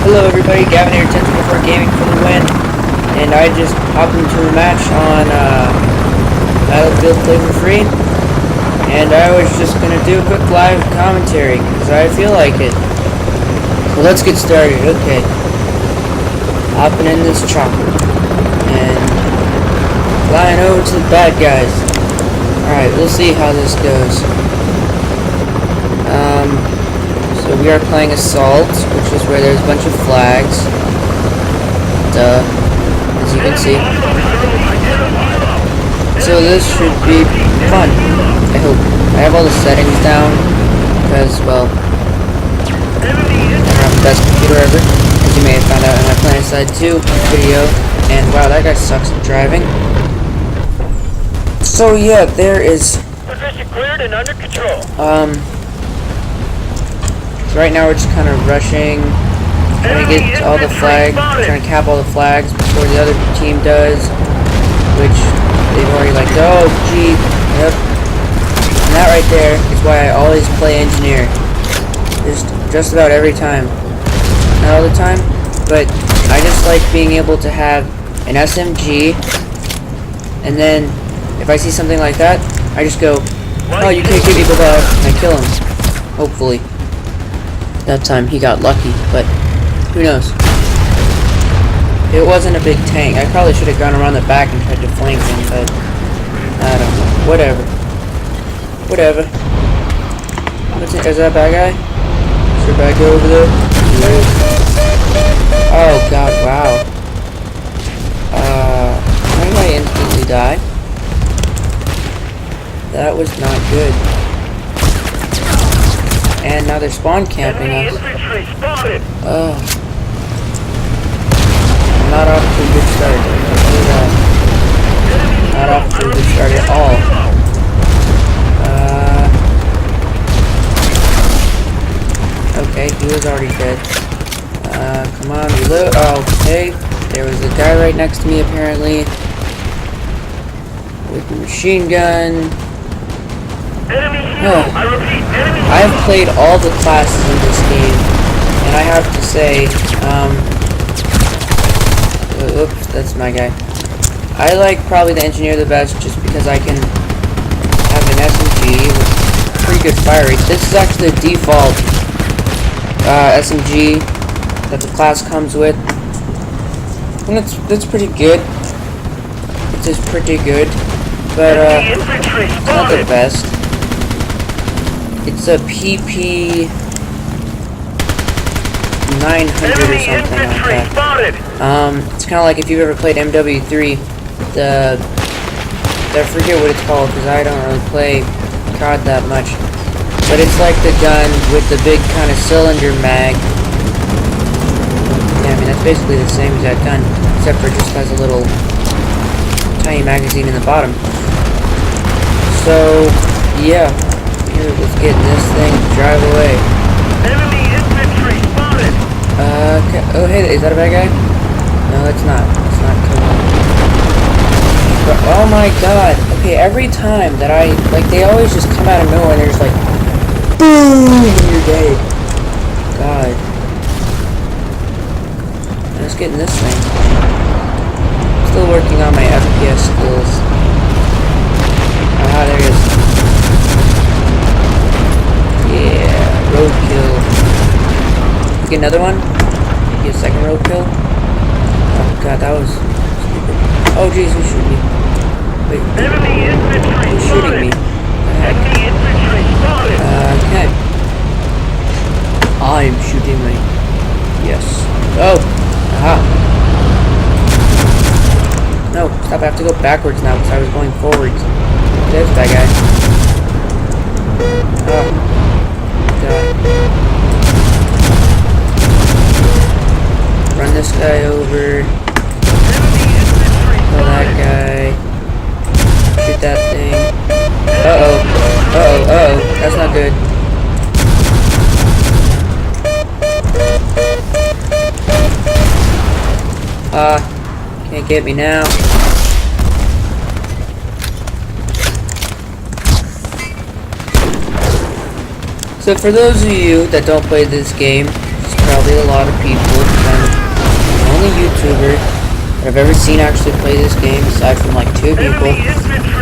Hello everybody, Gavin here, 1024 Gaming for the win. And I just hopped into a match on Battlefield Play for Free. And I was just going to do a quick live commentary, because I feel like it. So let's get started, okay. Hopping in this chopper. And flying over to the bad guys. Alright, we'll see how this goes. So we are playing Assault, which is where there's a bunch of flags. Duh, as you can see. So this should be fun, I hope. I have all the settings down, because, well, I don't have the best computer ever, as you may have found out in my PlanetSide 2 video. And wow, that guy sucks at driving. So yeah, there is... Position cleared and under control. Right now we're just kind of rushing, trying to get all the flags, trying to cap all the flags before the other team does, which they've already like, oh gee, yep. And that right there is why I always play engineer, just about every time. Not all the time, but I just like being able to have an SMG, and then if I see something like that, I just go, oh you can't get me, bye-bye, and I kill him, hopefully. That time he got lucky, but who knows? It wasn't a big tank. I probably should have gone around the back and tried to flank him, but I don't know. Whatever. Whatever. Is that a bad guy? Is there a bad guy over there? Oh god, wow. Why did I instantly die? That was not good. And now they're spawn camping us. Oh. I'm not off to a good start. Not off to a good start at all. Okay, he was already dead. Come on, reload. Oh, okay. There was a guy right next to me apparently. With a machine gun. Oh. I've played all the classes in this game, and I have to say, oops, that's my guy. I like probably the engineer the best just because I can have an SMG with pretty good fire rate. This is actually the default SMG that the class comes with, and that's pretty good. It is pretty good, but it's not the best. It's a PP 900 or something like that. It's kind of like if you've ever played MW3, I forget what it's called because I don't really play COD that much. But it's like the gun with the big kind of cylinder mag. Yeah, I mean that's basically the same as that gun, except for it just has a little tiny magazine in the bottom. So, yeah. Here, let's get in this thing, drive away. Enemy infantry spotted. Okay. Oh, hey, is that a bad guy? No, it's not. It's not cool. But, oh my god. Okay, every time that they always just come out of nowhere and they're just like, boom, and you're dead. God. Let's get in this thing. Still working on my FPS skills. Ah, there he is. Yeah, roadkill. Get another one? Get a second roadkill? Oh god, that was stupid. Oh jeez, who's shooting me? Wait, who's shooting me? Okay. I'm shooting me. Yes. Oh! Aha! No, stop, I have to go backwards now because I was going forwards. There's that guy. Oh. Run this guy over. Kill that guy. Shoot that thing. Uh-oh. Uh-oh. Uh-oh. That's not good. Can't get me now. So for those of you that don't play this game, which is probably a lot of people, only YouTuber that I've ever seen actually play this game, aside from like 2 people.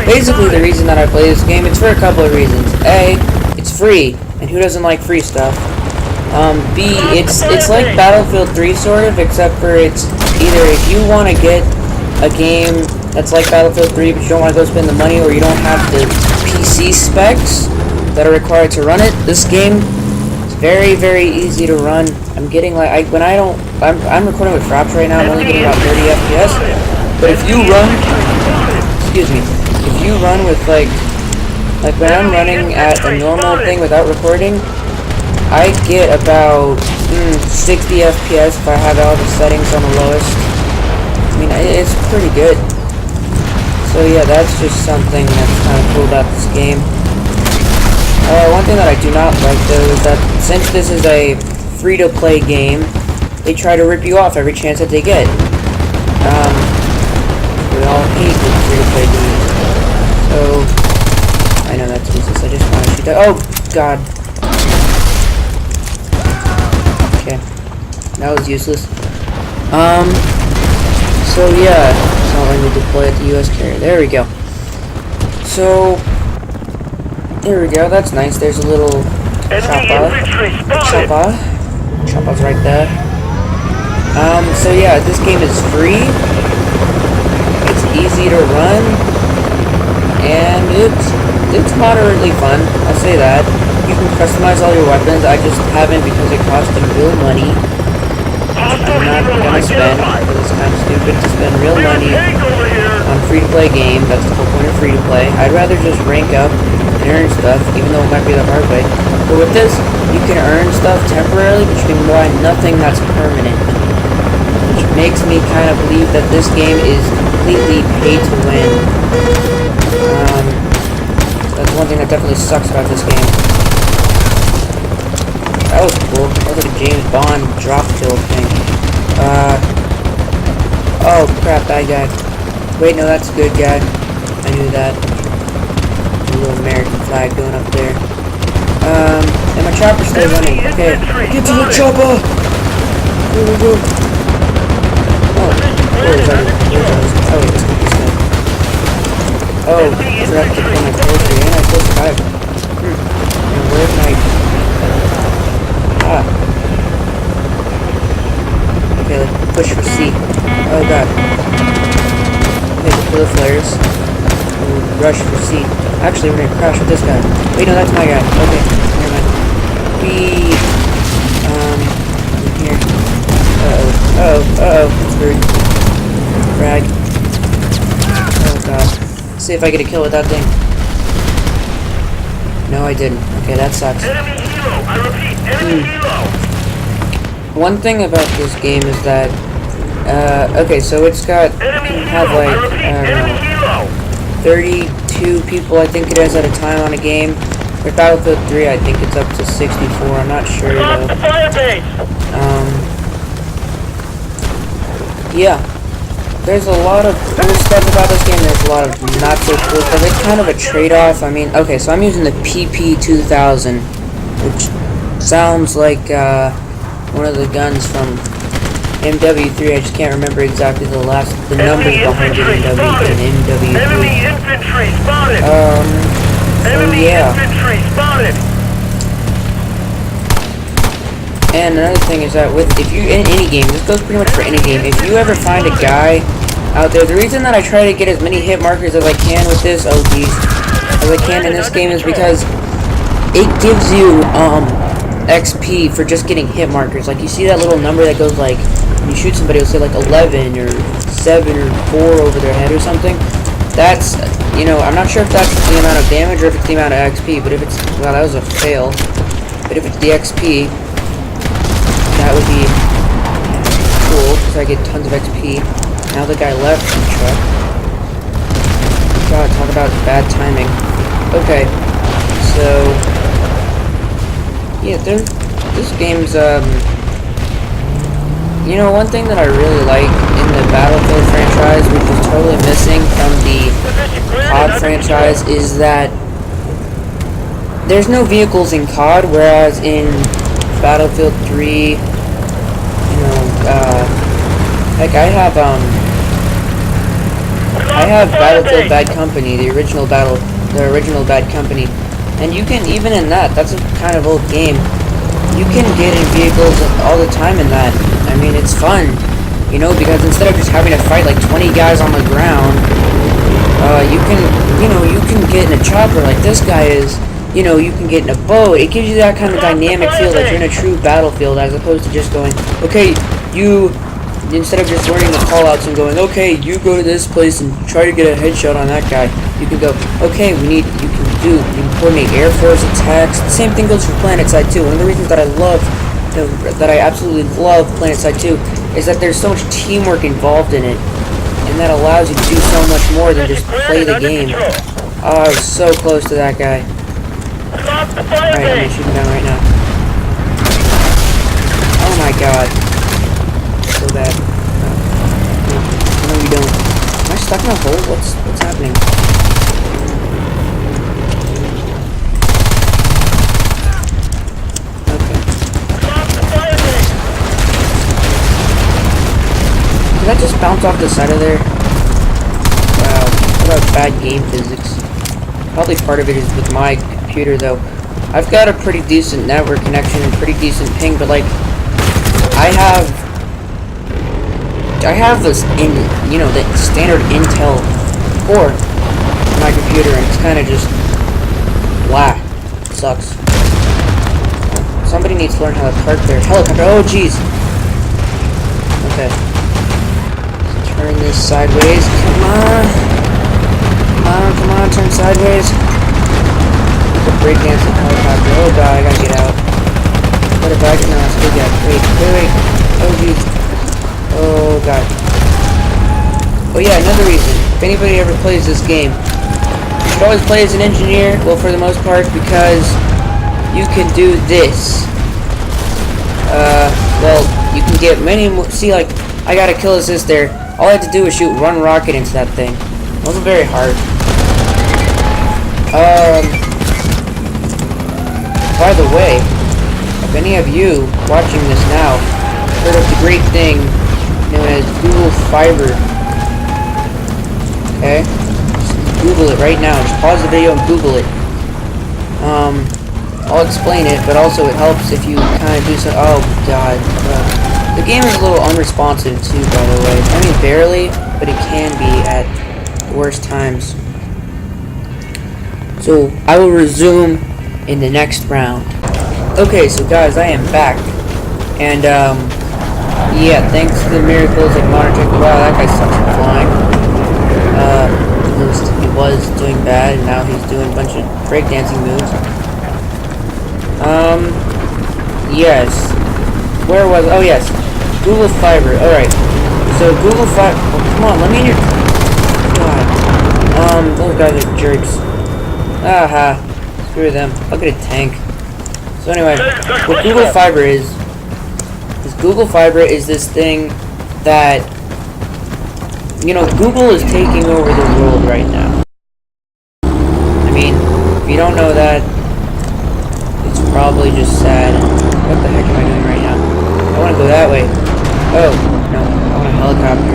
Basically, the reason that I play this game, it's for a couple of reasons. A, it's free, and who doesn't like free stuff? B, it's like Battlefield 3 sort of, except for it's either if you want to get a game that's like Battlefield 3 but you don't want to go spend the money, or you don't have the PC specs that are required to run it, this game is very, very easy to run. I'm getting like, I'm recording with fraps right now, I'm only getting about 30 FPS, but if you run, excuse me, if you run with like when I'm running at a normal thing without recording, I get about 60 FPS if I have all the settings on the lowest. I mean, it's pretty good. So yeah, that's just something that's kind of cool about this game. One thing that I do not like though is that since this is a free-to-play game, they try to rip you off every chance that they get. We all hate the free-to-play games. So, I know that's useless, I just want to shoot that. Oh, God. Okay, that was useless. So yeah, it's not letting me deploy at the US carrier. There we go. So, there we go, that's nice. There's a little Choppa's right there. So yeah, this game is free. It's easy to run, and it's moderately fun. I'll say that. You can customize all your weapons. I just haven't because it costs them real money. I'm not gonna spend because it's kind of stupid to spend real money on free-to-play game. That's the whole point of free-to-play. I'd rather just rank up and earn stuff, even though it might be the hard way. But with this, you can earn stuff temporarily, but you can buy nothing that's permanent. Which makes me kind of believe that this game is completely pay to win. That's one thing that definitely sucks about this game. That was cool. That was like a James Bond drop kill thing. Oh crap, bad guy. Wait, no, that's a good guy. I knew that. A little American flag going up there. And my chopper's still running. Okay, get to the chopper! Go. Oh, where's that? Oh, wait, this guy. Oh, I forgot to put my poetry, and I still survived. And where's my... Okay, let's push for C. Oh god. Okay, the pillar flares. We'll rush for C. Actually, we're gonna crash with this guy. Wait, no, that's my guy. Okay, never mind. In here. Uh-oh. Screwed. Frag. Oh god. Let's see if I get a kill with that thing. No, I didn't. Okay, that sucks. Enemy helo! I repeat, enemy helo! One thing about this game is that, okay, so it's got, you can have like, I don't know, 32 people I think it is at a time on a game. With Battlefield 3 I think it's up to 64, I'm not sure though. Yeah. There's a lot of cool stuff about this game, there's a lot of not so cool stuff. It's kind of a trade-off. I mean, okay, so I'm using the PP2000, which sounds like, one of the guns from MW3. I just can't remember exactly the numbers behind it in MW3. Enemy infantry spotted! So yeah. Infantry spotted! And another thing is that if you in any game, this goes pretty much for any game. If you ever find a guy out there, the reason that I try to get as many hit markers as I can with this, as I can in this game is because it gives you XP for just getting hit markers. Like you see that little number that goes like when you shoot somebody, it'll say like 11 or 7 or 4 over their head or something. That's, you know, I'm not sure if that's the amount of damage or if it's the amount of XP, but if it's, well, that was a fail. But if it's the XP, that would be cool because I get tons of XP. Now the guy left the truck. God, talk about bad timing. Okay, so yeah, this game's, you know, one thing that I really like in the Battlefield franchise, which is totally missing from the COD franchise, is that there's no vehicles in COD, whereas in Battlefield 3, you know, Like I have Battlefield Bad Company, the original Bad Company, and you can, even in that's a kind of old game, you can get in vehicles all the time in that. I mean, it's fun, you know, because instead of just having to fight like 20 guys on the ground, you can get in a chopper like this guy is. You know, you can get in a boat. It gives you that kind of dynamic feel that you're in a true battlefield, as opposed to just going, okay, instead of just learning the callouts and going, okay, you go to this place and try to get a headshot on that guy. You can go, okay, you can coordinate Air Force attacks. The same thing goes for PlanetSide 2. One of the reasons that I absolutely love PlanetSide 2 is that there's so much teamwork involved in it, and that allows you to do so much more than just play the game. Oh, I was so close to that guy. Alright, I'm gonna shoot him down right now. Oh my god. So bad. No, you don't. Am I stuck in a hole? What's happening? Okay. Did that just bounce off the side of there? Wow. What about bad game physics? Probably part of it is with my computer, though. I've got a pretty decent network connection and pretty decent ping, but like I have this the standard Intel core on my computer, and it's kind of just blah. It sucks. Somebody needs to learn how to park their helicopter. Oh jeez. Okay. Let's turn this sideways. Come on. Come on, turn sideways. Breakdancing helicopter. Oh god, I gotta get out. What if I can still get wait. Oh jeez. Oh god. Oh yeah, another reason. If anybody ever plays this game, you should always play as an engineer, well for the most part, because you can do this. Well, you can get many more, see like, I got a kill assist there. All I had to do was shoot one rocket into that thing. It wasn't very hard. By the way, if any of you watching this now heard of the great thing known as Google Fiber, okay? Just Google it right now. Just pause the video and Google it. I'll explain it, but also it helps if you kind of do some. Oh god, the game is a little unresponsive too, by the way. I mean, barely, but it can be at the worst times. So I will resume in the next round. Okay, so guys, I am back, and yeah, thanks to the miracles of modern tech. Wow, that guy sucks at flying. At least he was doing bad, and now he's doing a bunch of breakdancing moves. Yes. Where was? Oh yes, Google Fiber. All right. So Google Fiber. Oh, come on, let me in your. God. Those guys are jerks. Aha. Screw them. I'll get a tank. So anyway, what Google Fiber is Google Fiber is this thing that, you know, Google is taking over the world right now. I mean, if you don't know that, it's probably just sad. What the heck am I doing right now? I want to go that way. Oh, no, I want a helicopter.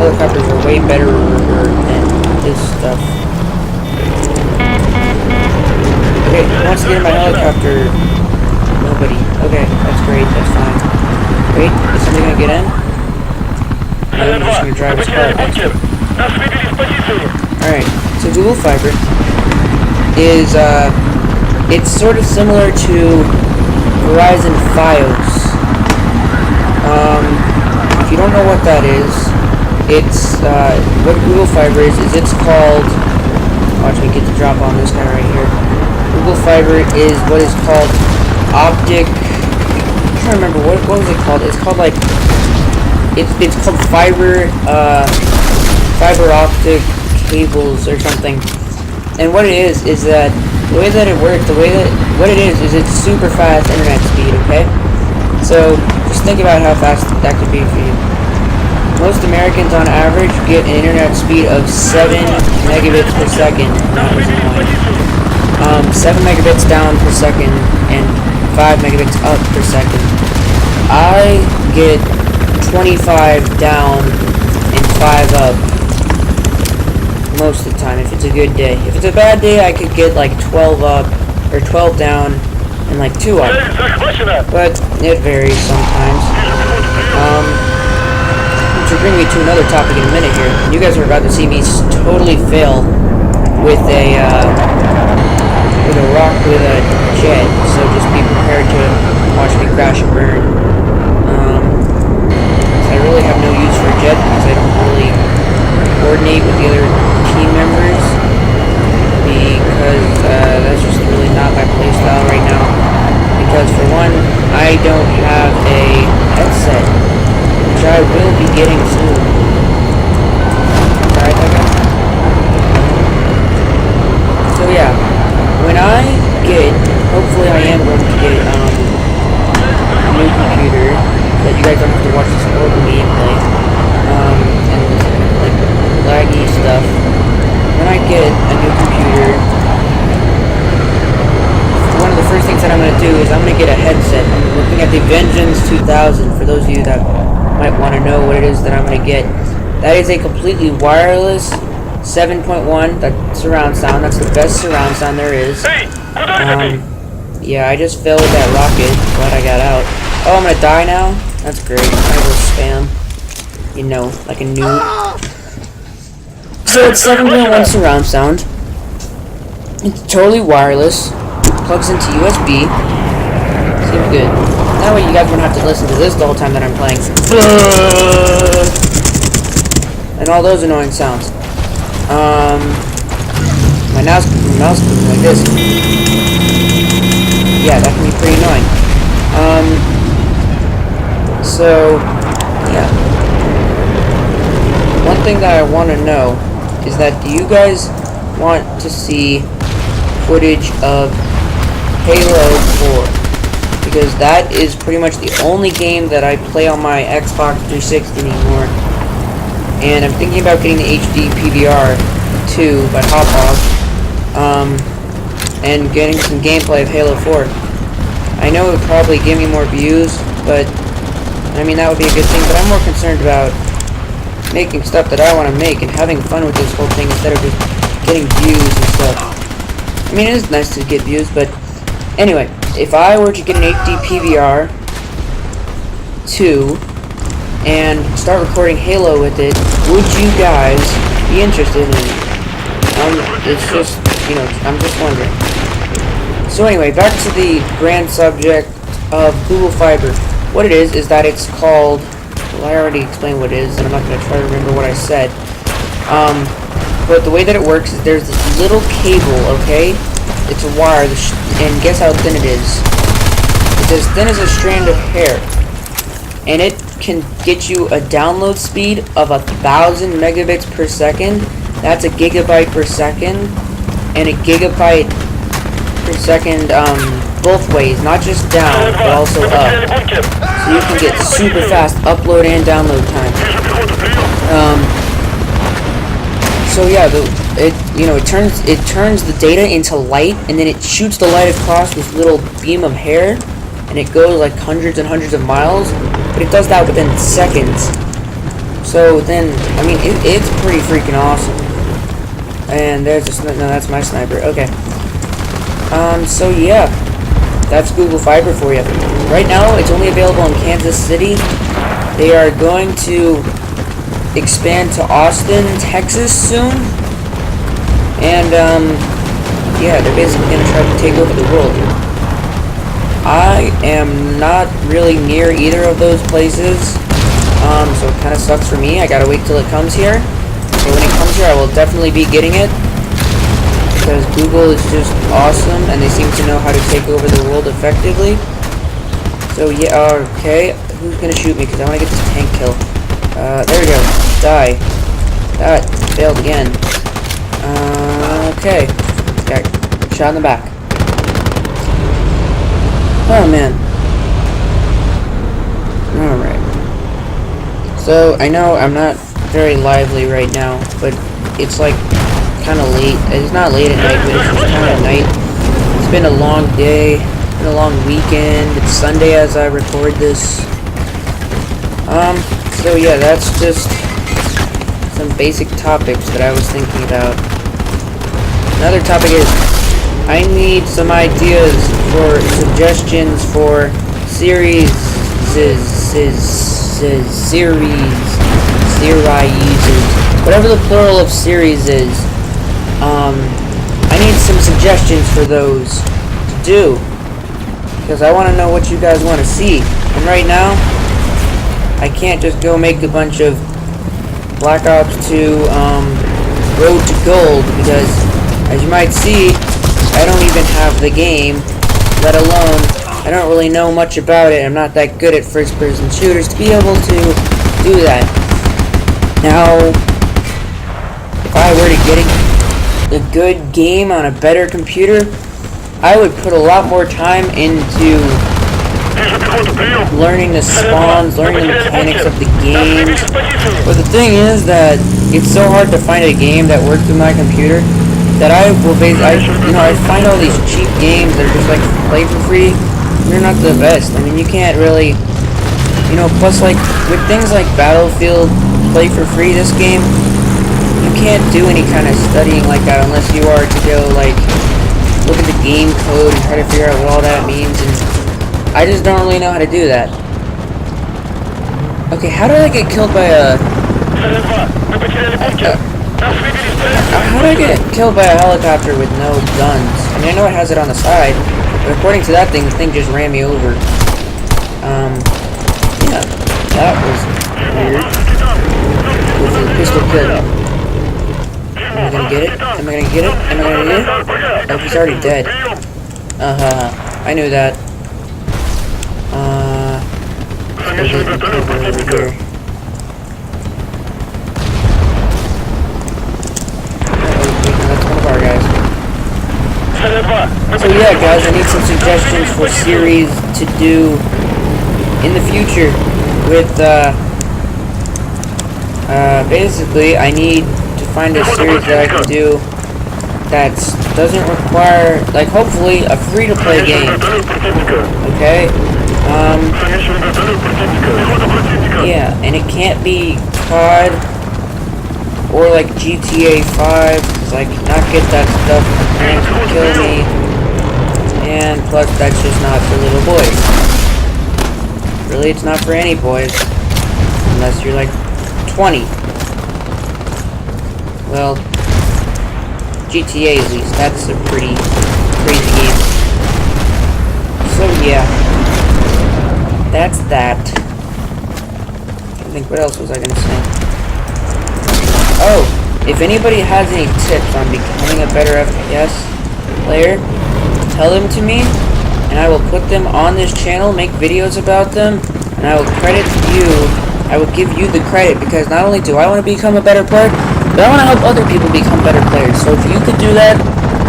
Helicopters are way better than this stuff. Okay, who wants to get in my helicopter? Nobody. Okay, that's great, that's fine. Wait, is somebody gonna get in? No, I'm just gonna drive his car. Alright, so Google Fiber is, it's sort of similar to Verizon Fios. If you don't know what that is, it's, what Google Fiber is it's called, watch me get the drop on this guy right here. Google Fiber is what is called optic. I'm trying to remember what was it called. It's called like it's called fiber optic cables or something. And what it is that the way that it works, what it is it's super fast internet speed. Okay, so just think about how fast that could be for you. Most Americans on average get an internet speed of 7 megabits per second. That was annoying. 7 megabits down per second and 5 megabits up per second. I get 25 down and 5 up most of the time, if it's a good day. If it's a bad day, I could get like 12 up, or 12 down, and like 2 up. But it varies sometimes. Which will bring me to another topic in a minute here. You guys are about to see me totally fail with a rock with a jet, so just be prepared to watch me crash and burn. I really have no use for a jet because I don't really coordinate with the other team members, because that's just really not my playstyle right now. Because for one, I don't have a headset, which I will be getting soon. Alright, so yeah, when I get, hopefully I am going to get a new computer that you guys don't have to watch this horrible gameplay, and like laggy stuff. When I get a new computer, one of the first things that I'm going to do is I'm going to get a headset. I'm looking at the Vengeance 2000, for those of you that might want to know what it is that I'm going to get. That is a completely wireless 7.1 that surround sound. That's the best surround sound there is. Yeah, I just failed with that rocket. Glad I got out. Oh, I'm gonna die now? That's great. I will spam. You know, like a noob. So it's 7.1 surround sound. It's totally wireless. Plugs into USB. Seems good. That way you guys won't have to listen to this the whole time that I'm playing. And all those annoying sounds. My mouse goes like this. Yeah, that can be pretty annoying. So, yeah. One thing that I want to know is that, do you guys want to see footage of Halo 4? Because that is pretty much the only game that I play on my Xbox 360 anymore. And I'm thinking about getting the HD PVR 2 by Hop-Hog, and getting some gameplay of Halo 4. I know it would probably give me more views, but I mean, that would be a good thing, but I'm more concerned about making stuff that I want to make and having fun with this whole thing instead of just getting views and stuff. I mean, it is nice to get views, but anyway, if I were to get an HD PVR 2 and start recording Halo with it, would you guys be interested in it? It's just, you know, I'm just wondering. So anyway, back to the grand subject of Google Fiber. What it is that it's called, well, I already explained what it is, and I'm not going to try to remember what I said. But the way that it works is there's this little cable, okay? It's a wire, and guess how thin it is? It's as thin as a strand of hair. And it can get you a download speed of 1,000 megabits per second. That's a gigabyte per second, and a gigabyte per second, both ways, not just down, but also up. So you can get super fast upload and download time. So yeah, it turns the data into light, and then it shoots the light across this little beam of hair, and it goes like hundreds and hundreds of miles. But it does that within seconds. So then, I mean, it's pretty freaking awesome. And there's a no, that's my sniper. Okay. So yeah, that's Google Fiber for you. Right now, it's only available in Kansas City. They are going to expand to Austin, Texas soon. And yeah, they're basically going to try to take over the world. I am not really near either of those places, so it kind of sucks for me. I gotta wait till it comes here. So when it comes here, I will definitely be getting it, because Google is just awesome, and they seem to know how to take over the world effectively. So yeah, okay, who's gonna shoot me? Because I want to get this tank kill. There we go. Die. That failed again. Okay. Got shot in the back. Oh man. Alright. So, I know I'm not very lively right now, but it's like kind of late. It's not late at night, but it's just kind of night. It's been a long day. It's been a long weekend. It's Sunday as I record this. So yeah, that's just some basic topics that I was thinking about. Another topic is I need some ideas for suggestions for series, whatever the plural of series is. I need some suggestions for those to do, because I want to know what you guys want to see. And right now, I can't just go make a bunch of Black Ops 2 Road to Gold, because as you might see, I don't even have the game, let alone I don't really know much about it. I'm not that good at first-person shooters to be able to do that. Now, if I were to get a good game on a better computer, I would put a lot more time into learning the spawns, learning the mechanics of the games. But the thing is that it's so hard to find a game that works with my computer that I find all these cheap games that are just like play for free. They're not the best. I mean, you can't really, plus like with things like Battlefield, play for free this game, you can't do any kind of studying like that unless you are to go like look at the game code and try to figure out what all that means, and I just don't really know how to do that. Okay, how did I get killed by a how did I get killed by a helicopter with no guns? I mean, I know it has it on the side, but according to that thing, the thing just ran me over. Yeah, that was weird. With the pistol kill. Am I gonna get it? Am I gonna get it? Am I gonna get it? Oh, he's already dead. I knew that. Let's go get the cover over here. That's one of our guys. So yeah, guys, I need some suggestions for series to do in the future with, basically, I need to find a series that I can do that doesn't require, like, hopefully, a free-to-play game. Okay? Yeah, and it can't be COD or, like, GTA 5, because I cannot get that stuff. It will kill me. And plus, that's just not for little boys. Really, it's not for any boys. Unless you're, like, 20. Well, GTA at least, that's a pretty crazy game. So yeah, that's that. I think, what else was I gonna say? Oh, if anybody has any tips on becoming a better FPS player, tell them to me, and I will put them on this channel, make videos about them, and I will credit you. I will give you the credit, because not only do I want to become a better player, but I want to help other people become better players. So if you could do that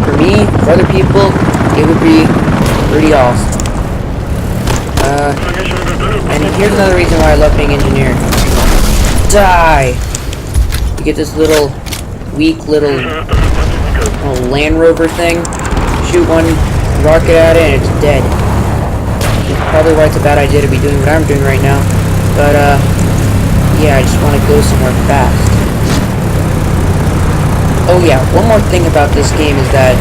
for me, for other people, it would be pretty awesome. And here's another reason why I love being engineer. Die! You get this little, weak little Land Rover thing, shoot one rocket at it, and it's dead. Which is probably why it's a bad idea to be doing what I'm doing right now. But, yeah, I just want to go somewhere fast. Oh yeah, one more thing about this game is that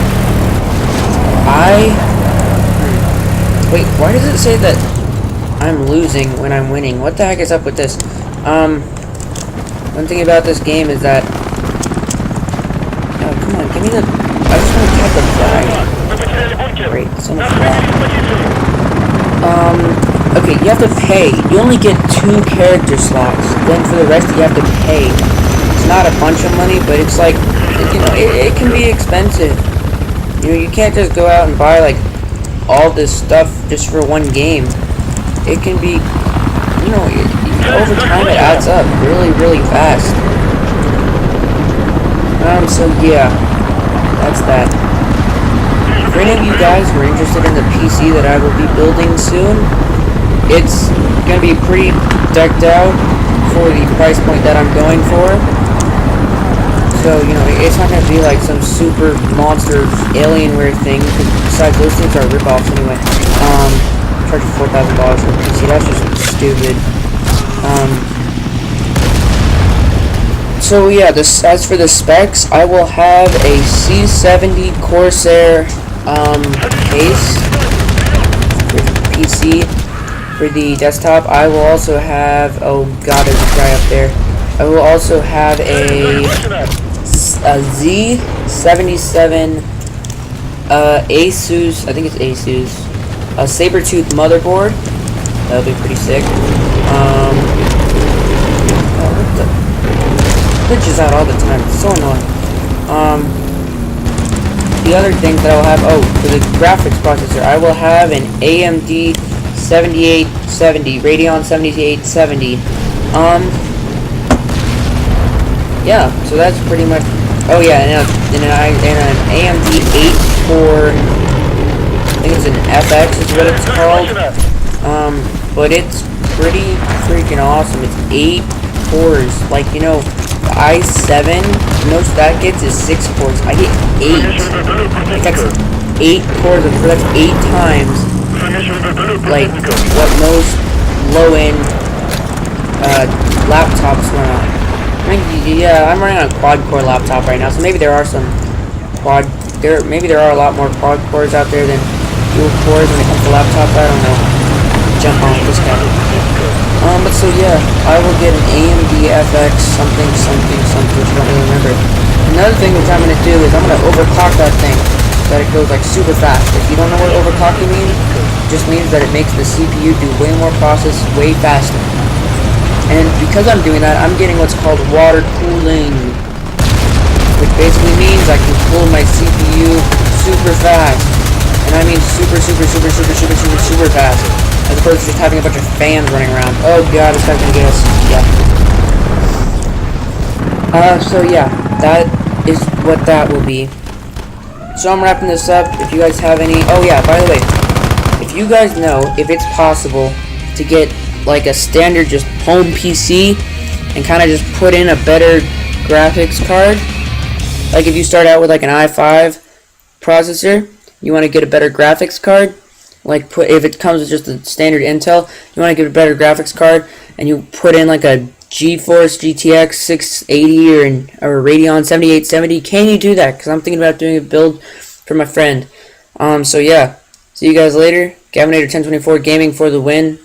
wait, why does it say that I'm losing when I'm winning? What the heck is up with this? One thing about this game is that... Oh, come on, give me the... I just want to tap the flag. Great, it's on the flag. Okay, you have to pay. You only get 2 character slots. Then for the rest, you have to pay. It's not a bunch of money, but it's like... it can be expensive. You can't just go out and buy, like, all this stuff just for one game. It can be, over time it adds up really, really fast. So yeah, that's that. For any of you guys who are interested in the PC that I will be building soon, it's gonna be pretty decked out for the price point that I'm going for. So, it's not going to be like some super monster Alienware thing, because besides those things are rip-offs anyway. Charging $4,000 for a PC, that's just stupid. So yeah, as for the specs, I will have a C70 Corsair case for PC. For the desktop, I will also have, oh god, there's a guy up there. I will also have a Z77 Asus, I think it's Asus, a Sabertooth motherboard. That'll be pretty sick. Oh, what the? Glitches out all the time. It's so annoying. The other things that I'll have, oh, for the graphics processor, I will have an AMD 7870, Radeon 7870. Yeah, so that's pretty much. Oh yeah, and an AMD 84. I think it's an FX is what it's called. But it's pretty freaking awesome. It's 8 cores. Like, you know, the i7, the most that gets is 6 cores. I get 8. Like, that's 8 cores. That's 8 times like what most low-end laptops run on. I mean, yeah, I'm running on a quad-core laptop right now, so maybe there are some maybe there are a lot more quad cores out there than dual cores when it comes to laptops. I don't know. Jump on this guy. But so yeah, I will get an AMD FX something, which I don't really remember. Another thing which I'm gonna do is I'm gonna overclock that thing, so that it goes like super fast. If you don't know what overclocking means, it just means that it makes the CPU do way more process way faster. And because I'm doing that, I'm getting what's called water cooling, which basically means I can cool my CPU super fast. And I mean super fast, as opposed to just having a bunch of fans running around. Oh god, this guy's gonna get us. Yeah. So yeah, that is what that will be. So I'm wrapping this up. If you guys have any, oh yeah, by the way, if you guys know if it's possible to get like a standard just home PC and kind of just put in a better graphics card, like if you start out with like an i5 processor, you want to get a better graphics card, like if it comes with just a standard Intel, you want to get a better graphics card, and you put in like a GeForce GTX 680 or a Radeon 7870, can you do that? Because I'm thinking about doing a build for my friend. So yeah, see you guys later. Gavinator 1024 Gaming for the win.